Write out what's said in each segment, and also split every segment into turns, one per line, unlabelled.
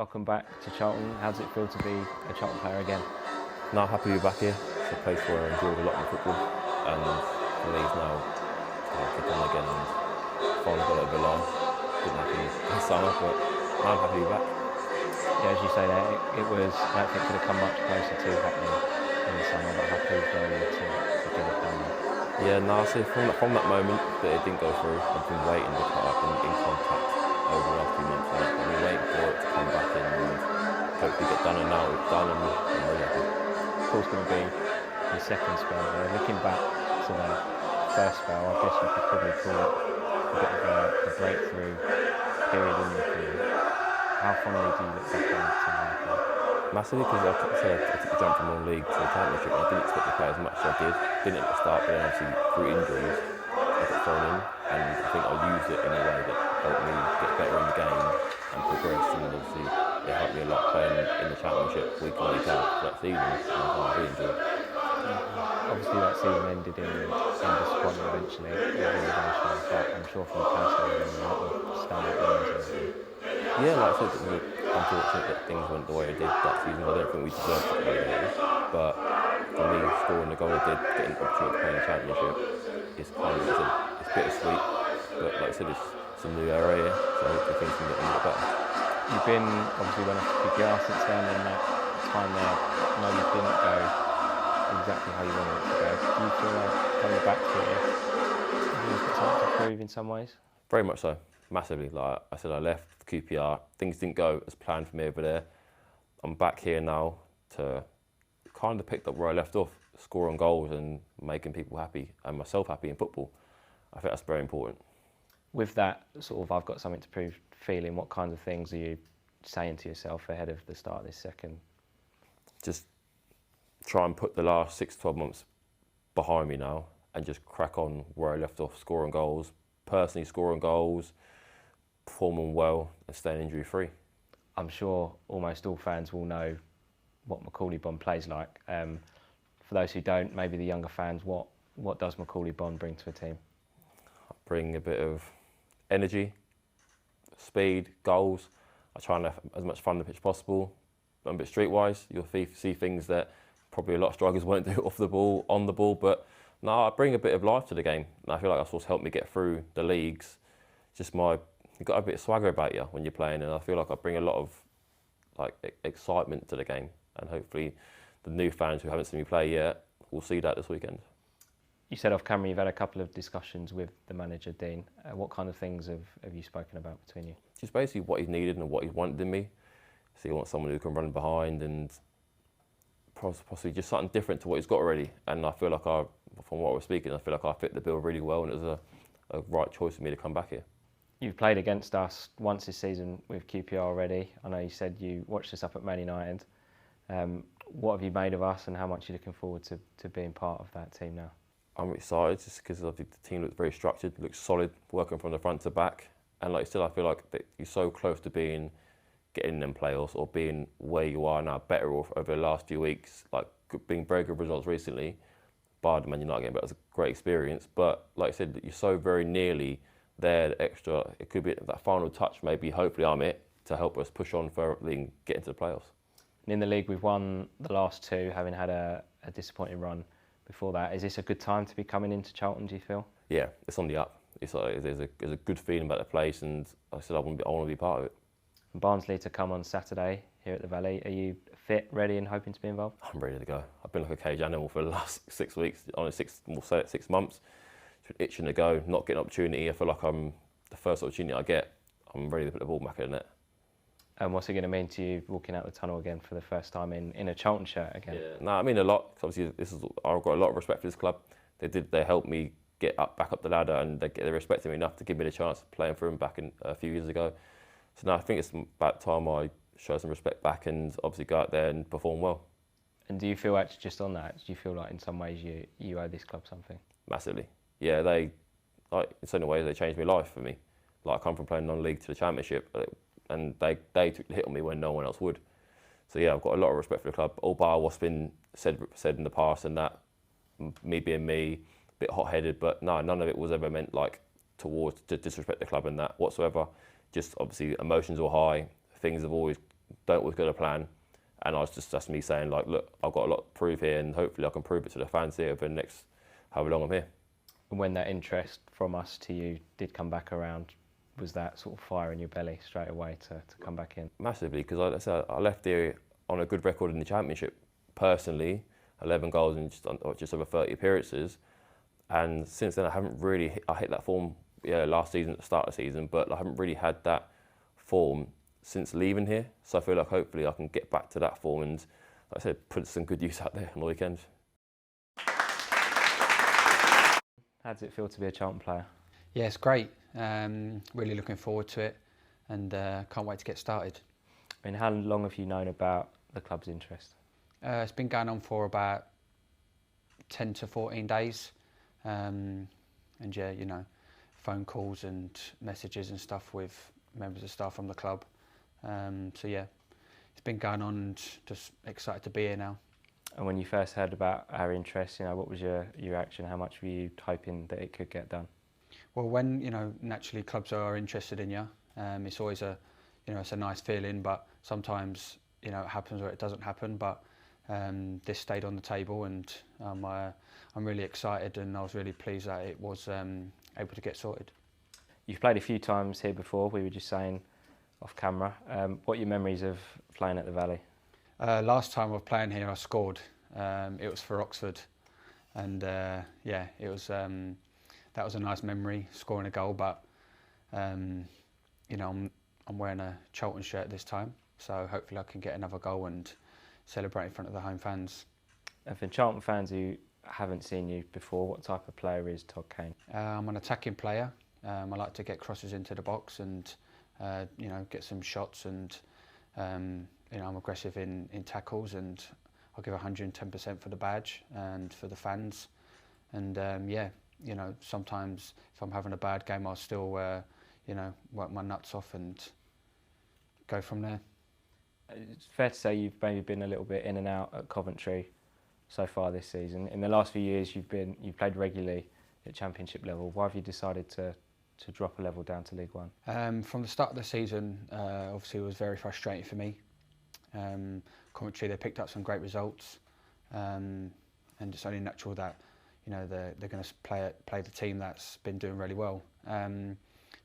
welcome back to Charlton. How does it feel to be a Charlton player again?
No, I'm happy to be back here. It's a place where I enjoyed a lot of football, and for me now to kick on again and finally got it over the line. Didn't happen this summer, but now I'm happy to be back.
Yeah, as you say there, it was, I don't think it could have come much closer to happening in the summer, but how pleased are you to get it done?
Yeah, no, so from that moment that it didn't go through, I've been waiting to cut up in contact over the last few months, and I've been waiting for it to come back in and hopefully get done, and now it's done, and I'm really happy.
Of course, going to be your second spell there. Looking back to the first spell, I guess you could probably call it a bit of a breakthrough period in your career. How fondly do you look back on that?
Massively, because I took the jump from non-league to the championship, and I didn't expect to play as much as I did. Didn't at the start, but then obviously through injuries, I got thrown in, and I think I used it in a way that helped me get better in the game and progress. And obviously, it helped me a lot playing in the championship week on week out for that season, and I really enjoyed it.
Obviously, that season ended in disappointment eventually, relegation, but I'm sure from the personal level, a lot of standout moments.
Yeah, like I said, it was unfortunate that things went the way it did that season. I don't think we deserved to play there. But for me, scoring the goal I did, getting an opportunity to play in the championship, is kind of, it's bittersweet. But like I said, it's a new era here, so hopefully things can get a little better.
You've been, obviously, went off to QPR since then, and that time there, maybe didn't go exactly how you wanted it to go. Do you feel like coming back here, you've got something to prove in some ways?
Very much so. Massively. Like I said, I left QPR. Things didn't go as planned for me over there. I'm back here now to kind of pick up where I left off, scoring goals and making people happy and myself happy in football. I think that's very important.
With that sort of I've got something to prove feeling, what kinds of things are you saying to yourself ahead of the start of this second?
Just try and put the last 6 to 12 months behind me now and just crack on where I left off, scoring goals, personally scoring goals, performing well and staying injury free.
I'm sure almost all fans will know what Macaulay Bond plays like. For those who don't, maybe the younger fans, what does Macaulay Bond bring to a team?
I bring a bit of energy, speed, goals. I try and have as much fun on the pitch as possible. I'm a bit streetwise. You'll see things that probably a lot of strikers won't do off the ball, on the ball, but no, I bring a bit of life to the game. And I feel like that's what's helped me get through the leagues. Just you've got a bit of swagger about you when you're playing, and I feel like I bring a lot of excitement to the game, and hopefully the new fans who haven't seen me play yet will see that this weekend.
You said off camera you've had a couple of discussions with the manager, Dean. What kind of things have you spoken about between you?
Just basically what he's needed and what he wanted in me. So he wants someone who can run behind and possibly just something different to what he's got already. And I feel like from what we're speaking, I feel like I fit the bill really well, and it was a right choice for me to come back here.
You've played against us once this season with QPR already. I know you said you watched us up at Man United. What have you made of us, and how much are you looking forward to being part of that team now?
I'm excited just because I think the team looks very structured, looks solid, working from the front to back. And like still, I feel like that you're so close to getting in them playoffs or being where you are now, better off over the last few weeks, like being very good results recently. Bar the Man United game, but it was a great experience. But like I said, you're so very nearly there, the extra, it could be that final touch, maybe, hopefully I'm it, to help us push on further and get into the playoffs.
And in the league, we've won the last two, having had a disappointing run before that. Is this a good time to be coming into Charlton, do you feel?
Yeah, it's on the up. There's a good feeling about the place, and like I said, I want to be part of it.
And Barnsley to come on Saturday here at the Valley. Are you fit, ready and hoping to be involved?
I'm ready to go. I've been like a caged animal for the last 6 weeks, only 6 months. Itching to go, not getting an opportunity. I feel like I'm the first opportunity I get, I'm ready to put the ball back in the net.
And what's it going to mean to you walking out the tunnel again for the first time in a Charlton shirt again?
Yeah, no, I mean a lot. Cause obviously, I've got a lot of respect for this club. They helped me get back up the ladder, and they respected me enough to give me the chance of playing for them back in a few years ago. So now I think it's about time I show some respect back and obviously go out there and perform well.
And do you feel actually just on that? Do you feel like in some ways you owe this club something?
Massively. Yeah, in so many ways they changed my life for me. Like I come from playing non-league to the championship, and they took the hit on me when no one else would. So yeah, I've got a lot of respect for the club. All bar what's been said in the past, and that me being me, a bit hot-headed, but no, none of it was ever meant like to disrespect the club and that whatsoever. Just obviously emotions were high. Things have always don't always go to plan. And that's me saying, like, look, I've got a lot to prove here, and hopefully I can prove it to the fans here over the next however long I'm here.
And when that interest from us to you did come back around, was that sort of fire in your belly straight away to come back in?
Massively, because like I said, I left here on a good record in the Championship. Personally, 11 goals in just over 30 appearances. And since then, I haven't really I hit that form last season at the start of the season, but I haven't really had that form since leaving here. So I feel like hopefully I can get back to that form and, like I said, put some good use out there on the weekends.
How does it feel to be a Charlton player?
Yeah, it's great. Really looking forward to it, and can't wait to get started.
I mean, how long have you known about the club's interest?
It's been going on for about 10 to 14 days. And yeah, you know, phone calls and messages and stuff with members of staff from the club. So yeah, it's been going on and just excited to be here now.
And when you first heard about our interest, you know, what was your reaction? How much were you hoping that it could get done?
Well, when, you know, naturally clubs are interested in you, it's always it's a nice feeling, but sometimes, you know, it happens or it doesn't happen, but this stayed on the table, and I'm really excited, and I was really pleased that it was able to get sorted.
You've played a few times here before, we were just saying off camera. What are your memories of playing at the Valley?
Last time I was playing here, I scored. It was for Oxford, and yeah, it was that was a nice memory, scoring a goal. But you know, I'm wearing a Charlton shirt this time, so hopefully I can get another goal and celebrate in front of the home fans.
And for Charlton fans who haven't seen you before, what type of player is Todd Kane?
I'm an attacking player. I like to get crosses into the box and you know, get some shots, and you know, I'm aggressive in tackles, and I'll give 110% for the badge and for the fans. And yeah, you know, sometimes if I'm having a bad game, I'll still you know, work my nuts off and go from there.
It's fair to say you've maybe been a little bit in and out at Coventry so far this season. In the last few years, you've played regularly at Championship level. Why have you decided to drop a level down to League One?
From the start of the season, obviously it was very frustrating for me. Coventry, they picked up some great results, and it's only natural that, you know, they're going to play the team that's been doing really well.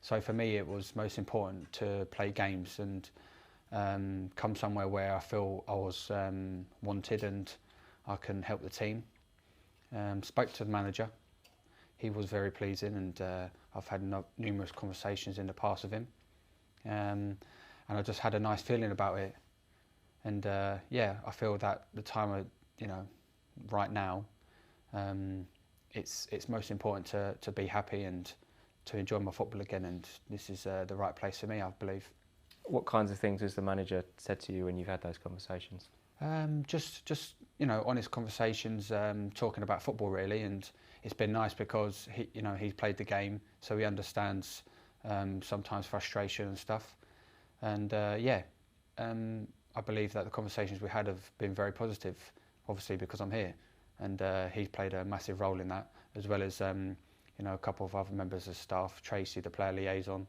So for me, it was most important to play games and come somewhere where I feel I was wanted and I can help the team. Spoke to the manager. He was very pleasing, and I've had numerous conversations in the past with him, and I just had a nice feeling about it. And yeah, I feel that the time, you know, right now, it's most important to be happy and to enjoy my football again, and this is the right place for me, I believe.
What kinds of things has the manager said to you when you've had those conversations?
Just you know, honest conversations, talking about football really, and it's been nice because he's played the game, so he understands sometimes frustration and stuff, and yeah, I believe that the conversations we had have been very positive, obviously because I'm here, and he's played a massive role in that, as well as you know, a couple of other members of staff, Tracy, the player liaison,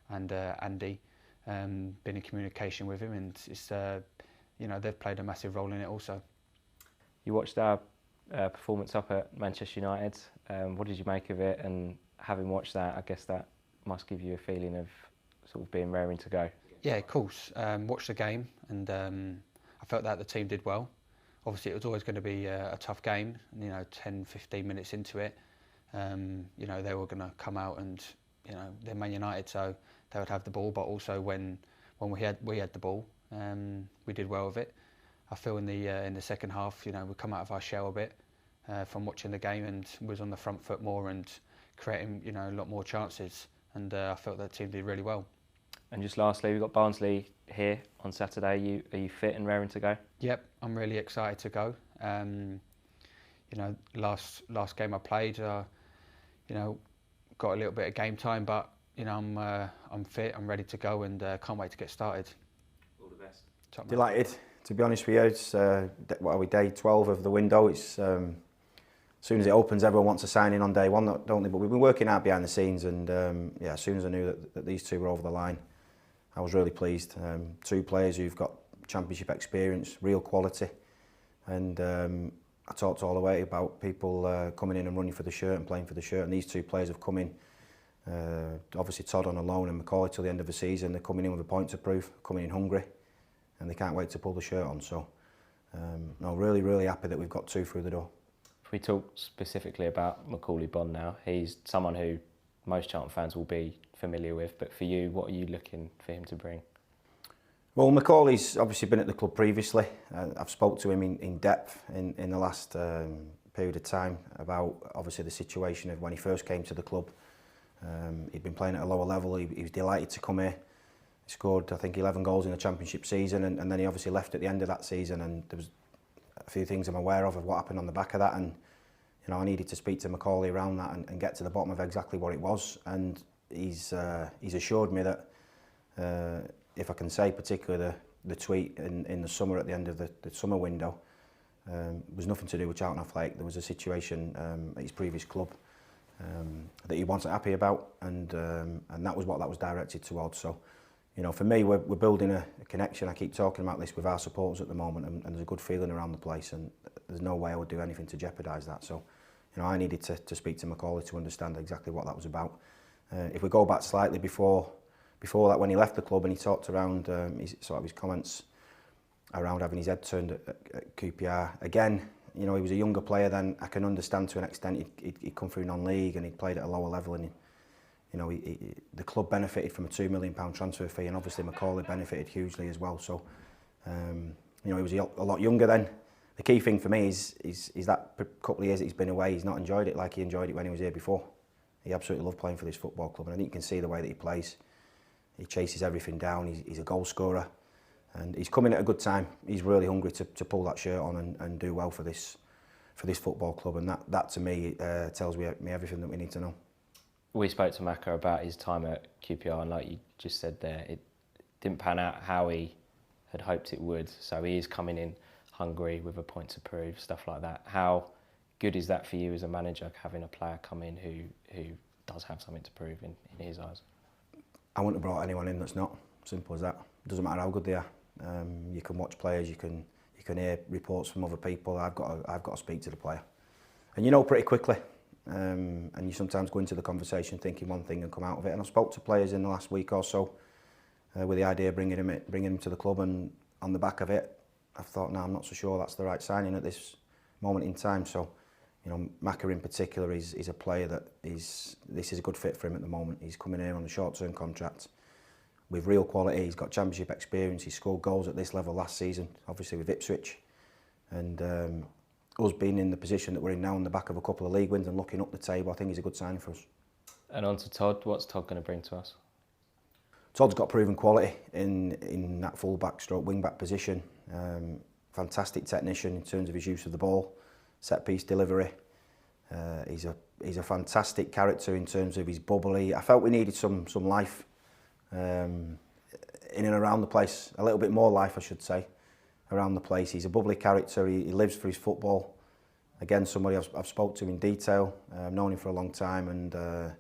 and Andy, been in communication with him, and it's you know, they've played a massive role in it also.
You watched our performance up at Manchester United. What did you make of it? And having watched that, I guess that must give you a feeling of sort of being raring to go.
Yeah, of course. Watched the game, and I felt that the team did well. Obviously, it was always going to be a tough game. You know, 10, 15 minutes into it, you know, they were going to come out and, you know, they're Man United, so they would have the ball. But also when we had the ball, we did well with it. I feel in the second half, you know, we come out of our shell a bit from watching the game, and was on the front foot more and creating, you know, a lot more chances. And I felt that team did really well.
And just lastly, we've got Barnsley here on Saturday. Are you fit and raring to go?
Yep, I'm really excited to go. You know, last game I played, you know, got a little bit of game time, but you know, I'm fit, I'm ready to go, and can't wait to get started.
All the best.
Top man.
Delighted, to be honest with you. It's what are we, day 12 of the window. It's as soon as it opens, everyone wants to sign in on day one, don't they? But we've been working out behind the scenes, and yeah, as soon as I knew that these two were over the line, I was really pleased. Two players who've got championship experience, real quality, and I talked all the way about people coming in and running for the shirt and playing for the shirt, and these two players have come in, obviously Todd on a loan and Macaulay till the end of the season. They're coming in with a point to prove, coming in hungry, and they can't wait to pull the shirt on. So no, really happy that we've got two through the door.
If we talk specifically about Macaulay Bond now, he's someone who most Charlton fans will be familiar with, but for you, what are you looking for him to bring?
Well, Macaulay's obviously been at the club previously. I've spoke to him in depth in the last period of time about obviously the situation of when he first came to the club. He'd been playing at a lower level. He was delighted to come here. He scored, I think, 11 goals in the championship season, and then he obviously left at the end of that season, and there was a few things I'm aware of what happened on the back of that, and you know, I needed to speak to Macaulay around that and get to the bottom of exactly what it was. And he's assured me that if I can say, particularly the tweet in the summer at the end of the summer window, was nothing to do with Charlton Athletic. There was a situation at his previous club that he wasn't happy about, and that was what that was directed towards. So, you know, for me, we're building a connection. I keep talking about this with our supporters at the moment, and there's a good feeling around the place, and there's no way I would do anything to jeopardise that. So, you know, I needed to speak to Macaulay to understand exactly what that was about. If we go back slightly before that, when he left the club and he talked around his comments around having his head turned at QPR, again, you know, he was a younger player then. I can understand to an extent he'd come through non-league and he'd played at a lower level, and you know, the club benefited from a £2 million transfer fee, and obviously Macaulay benefited hugely as well. So, you know, he was a lot younger then. The key thing for me is that couple of years that he's been away, he's not enjoyed it like he enjoyed it when he was here before. He absolutely loved playing for this football club, and I think you can see the way that he plays. He chases everything down. He's a goal scorer, and he's coming at a good time. He's really hungry to pull that shirt on and do well for this football club, and that to me tells me everything that we need to know.
We spoke to Maka about his time at QPR, and like you just said there, it didn't pan out how he had hoped it would. So he is coming in hungry with a point to prove, stuff like that. How good is that for you as a manager, having a player come in who does have something to prove in his eyes?
I wouldn't have brought anyone in that's not. Simple as that. It doesn't matter how good they are. You can watch players, you can hear reports from other people. I've got to speak to the player, and you know pretty quickly. And you sometimes go into the conversation thinking one thing and come out of it. And I've spoke to players in the last week or so with the idea of bringing him to the club, and on the back of it, I've thought, no, I'm not so sure that's the right signing at this moment in time. So, you know, Maka in particular is a player that this is a good fit for him at the moment. He's coming here on a short-term contract with real quality. He's got championship experience. He scored goals at this level last season, obviously with Ipswich, and us being in the position that we're in now on the back of a couple of league wins and looking up the table, I think he's a good signing for us.
And on to Todd, what's Todd going to bring to us?
Todd's got proven quality in that full-back stroke wing-back position. Fantastic technician in terms of his use of the ball, set-piece delivery. He's a fantastic character in terms of his bubbly. I felt we needed some life in and around the place, a little bit more life, I should say, around the place. He's a bubbly character. He lives for his football. Again, somebody I've spoke to in detail. I've known him for a long time, and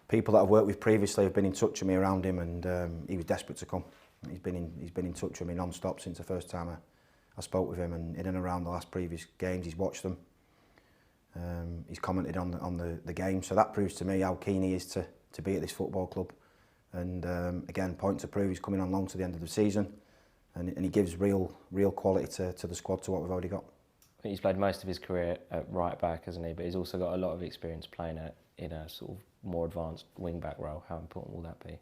people that I've worked with previously have been in touch with me around him, and he was desperate to come. He's been in touch with me non-stop since the first time I spoke with him, and in and around the last previous games he's watched them. He's commented on the game, so that proves to me how keen he is to be at this football club. And again, point to prove, he's coming on loan to the end of the season, and he gives real quality to the squad, to what we've already got.
He's played most of his career at right back, hasn't he? But he's also got a lot of experience playing in a sort of more advanced wing back role. How important will that be?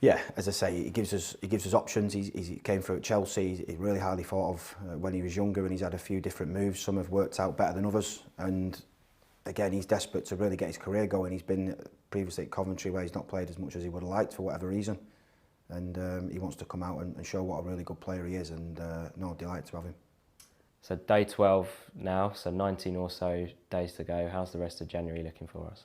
Yeah, as I say, he gives us options. He came through at Chelsea. He's really highly thought of when he was younger, and he's had a few different moves. Some have worked out better than others, and again, he's desperate to really get his career going. He's been previously at Coventry, where he's not played as much as he would have liked for whatever reason, and he wants to come out and show what a really good player he is, and no, delight to have him.
So day 12 now, so 19 or so days to go. How's the rest of January looking for us?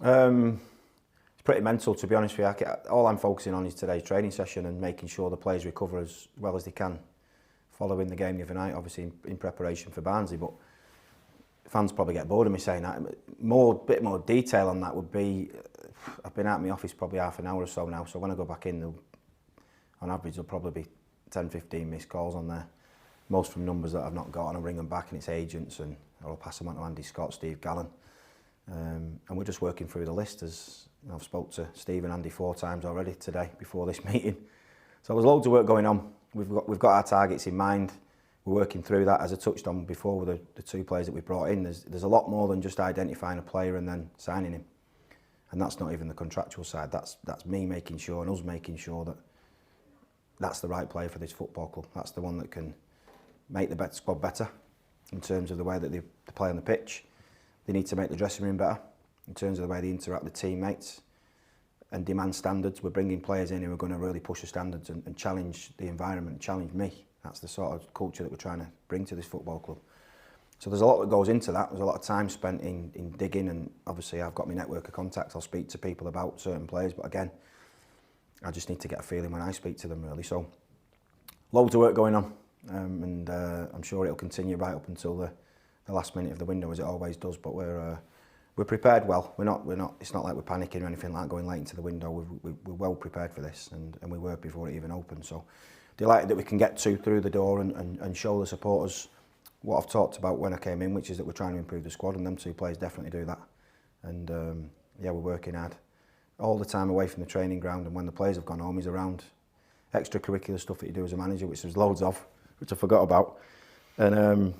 It's pretty mental, to be honest with you. All I'm focusing on is today's training session and making sure the players recover as well as they can following the game the other night, obviously in preparation for Barnsley. But fans probably get bored of me saying that. Bit more detail on that would be, I've been out of my office probably half an hour or so now, so when I go back in, on average there'll probably be 10, 15 missed calls on there. Most from numbers that I've not got, and I'll ring them back and it's agents, and I'll pass them on to Andy Scott, Steve Gallen. And we're just working through the list. As you know, I've spoke to Steve and Andy 4 times already today before this meeting. So there's loads of work going on. We've got our targets in mind. We're working through that, as I touched on before with the 2 players that we brought in. There's a lot more than just identifying a player and then signing him. And that's not even the contractual side. That's me making sure, and us making sure that that's the right player for this football club. That's the one that can make the squad better in terms of the way that they play on the pitch. They need to make the dressing room better in terms of the way they interact with teammates and demand standards. We're bringing players in who are going to really push the standards and challenge the environment, challenge me. That's the sort of culture that we're trying to bring to this football club. So there's a lot that goes into that. There's a lot of time spent in digging, and obviously I've got my network of contacts. I'll speak to people about certain players, but again, I just need to get a feeling when I speak to them, really. So loads of work going on. And I'm sure it'll continue right up until the last minute of the window, as it always does. But we're prepared well. We're not. It's not like we're panicking or anything like that going late into the window. We're well prepared for this, and we were before it even opened. So delighted that we can get through the door and show the supporters what I've talked about when I came in, which is that we're trying to improve the squad, and them 2 players definitely do that. And yeah, we're working hard all the time away from the training ground, and when the players have gone home, he's around extracurricular stuff that you do as a manager, which there's loads of, which I forgot about. And